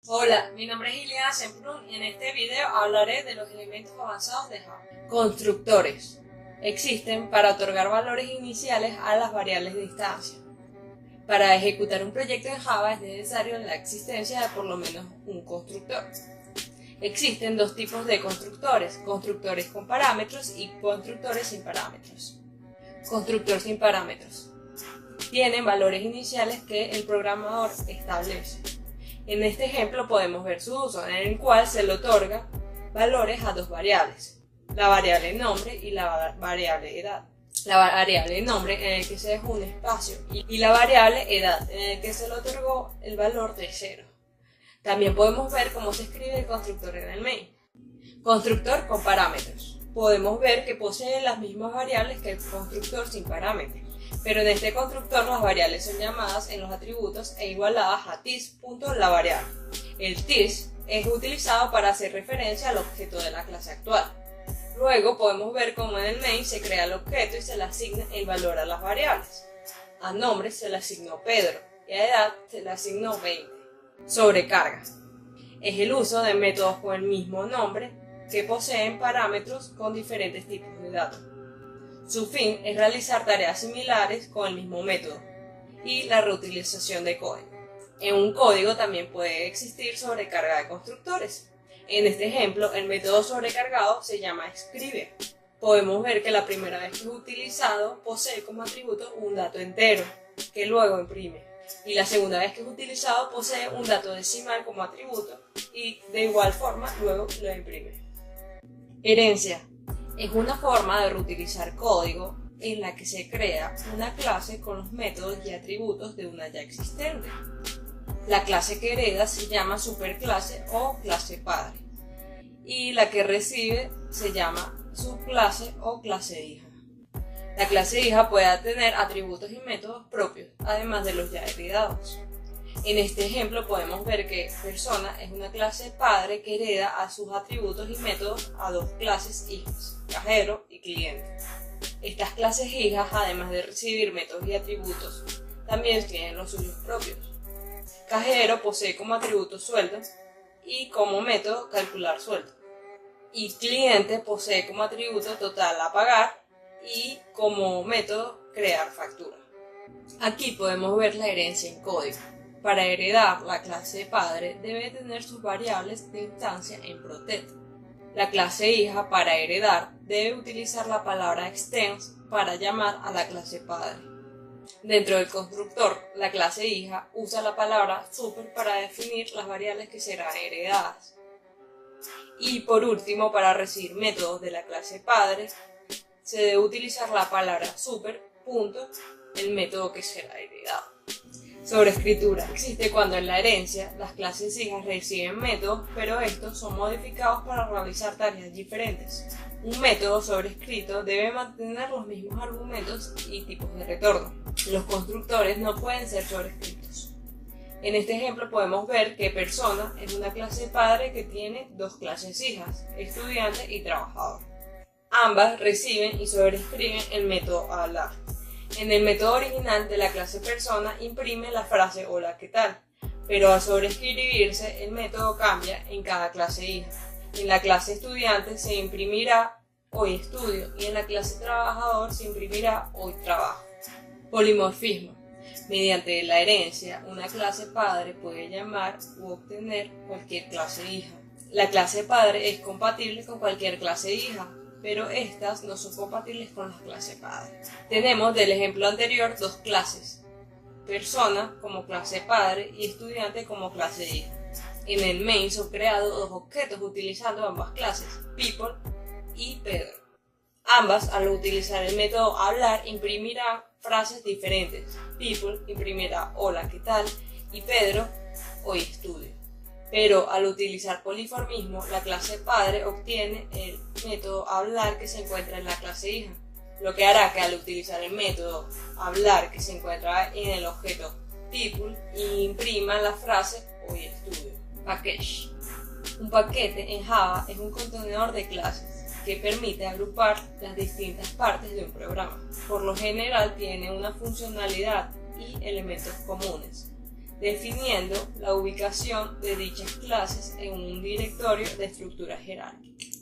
Hola, mi nombre es Ileana Semprún y en este video hablaré de los elementos avanzados de Java. Constructores. Existen para otorgar valores iniciales a las variables de instancia. Para ejecutar un proyecto en Java es necesario la existencia de por lo menos un constructor. Existen dos tipos de constructores, constructores con parámetros y constructores sin parámetros. Constructor sin parámetros. Tienen valores iniciales que el programador establece. En este ejemplo podemos ver su uso, en el cual se le otorga valores a dos variables, la variable nombre y la variable edad. La variable nombre en el que se dejó un espacio y la variable edad en el que se le otorgó el valor de 0. También podemos ver cómo se escribe el constructor en el main. Constructor con parámetros. Podemos ver que posee las mismas variables que el constructor sin parámetros, pero en este constructor las variables son llamadas en los atributos e igualadas a this.laVariable. El this es utilizado para hacer referencia al objeto de la clase actual. Luego podemos ver cómo en el main se crea el objeto y se le asigna el valor a las variables. A nombre se le asignó Pedro y a edad se le asignó 20. Sobrecarga. Es el uso de métodos con el mismo nombre que poseen parámetros con diferentes tipos de datos. Su fin es realizar tareas similares con el mismo método y la reutilización de código. En un código también puede existir sobrecarga de constructores. En este ejemplo, el método sobrecargado se llama escribe. Podemos ver que la primera vez que es utilizado posee como atributo un dato entero, que luego imprime. Y la segunda vez que es utilizado posee un dato decimal como atributo y de igual forma luego lo imprime. Herencia. Es una forma de reutilizar código en la que se crea una clase con los métodos y atributos de una ya existente. La clase que hereda se llama superclase o clase padre y la que recibe se llama subclase o clase hija. La clase hija puede tener atributos y métodos propios, además de los ya heredados. En este ejemplo podemos ver que persona es una clase padre que hereda a sus atributos y métodos a dos clases hijas, cajero y cliente. Estas clases hijas, además de recibir métodos y atributos, también tienen los suyos propios. Cajero posee como atributo sueldo y como método calcular sueldo. Y cliente posee como atributo total a pagar y como método crear factura. Aquí podemos ver la herencia en código. Para heredar, la clase padre debe tener sus variables de instancia en protect. La clase hija, para heredar, debe utilizar la palabra extends para llamar a la clase padre. Dentro del constructor, la clase hija usa la palabra super para definir las variables que serán heredadas. Y por último, para recibir métodos de la clase padre, se debe utilizar la palabra super, punto, el método que será heredado. Sobreescritura. Existe cuando en la herencia las clases hijas reciben métodos, pero estos son modificados para realizar tareas diferentes. Un método sobrescrito debe mantener los mismos argumentos y tipos de retorno. Los constructores no pueden ser sobrescritos. En este ejemplo podemos ver que persona es una clase padre que tiene dos clases hijas, estudiante y trabajador. Ambas reciben y sobrescriben el método hablar. En el método original de la clase persona imprime la frase hola ¿qué tal? Pero al sobreescribirse el método cambia en cada clase hija. En la clase estudiante se imprimirá hoy estudio y en la clase trabajador se imprimirá hoy trabajo. Polimorfismo. Mediante la herencia, una clase padre puede llamar u obtener cualquier clase hija. La clase padre es compatible con cualquier clase hija, pero estas no son compatibles con las clases padre. Tenemos del ejemplo anterior dos clases, persona como clase padre y estudiante como clase hija. En el main son creados dos objetos utilizando ambas clases, people y Pedro. Ambas, al utilizar el método hablar, imprimirán frases diferentes. People imprimirá hola, ¿qué tal? Y Pedro, hoy estudio. Pero al utilizar poliformismo, la clase padre obtiene el método hablar que se encuentra en la clase hija, lo que hará que al utilizar el método hablar que se encuentra en el objeto people, imprima la frase hoy estudio. Package. Un paquete en Java es un contenedor de clases que permite agrupar las distintas partes de un programa. Por lo general tiene una funcionalidad y elementos comunes. definiendo la ubicación de dichas clases en un directorio de estructura jerárquica.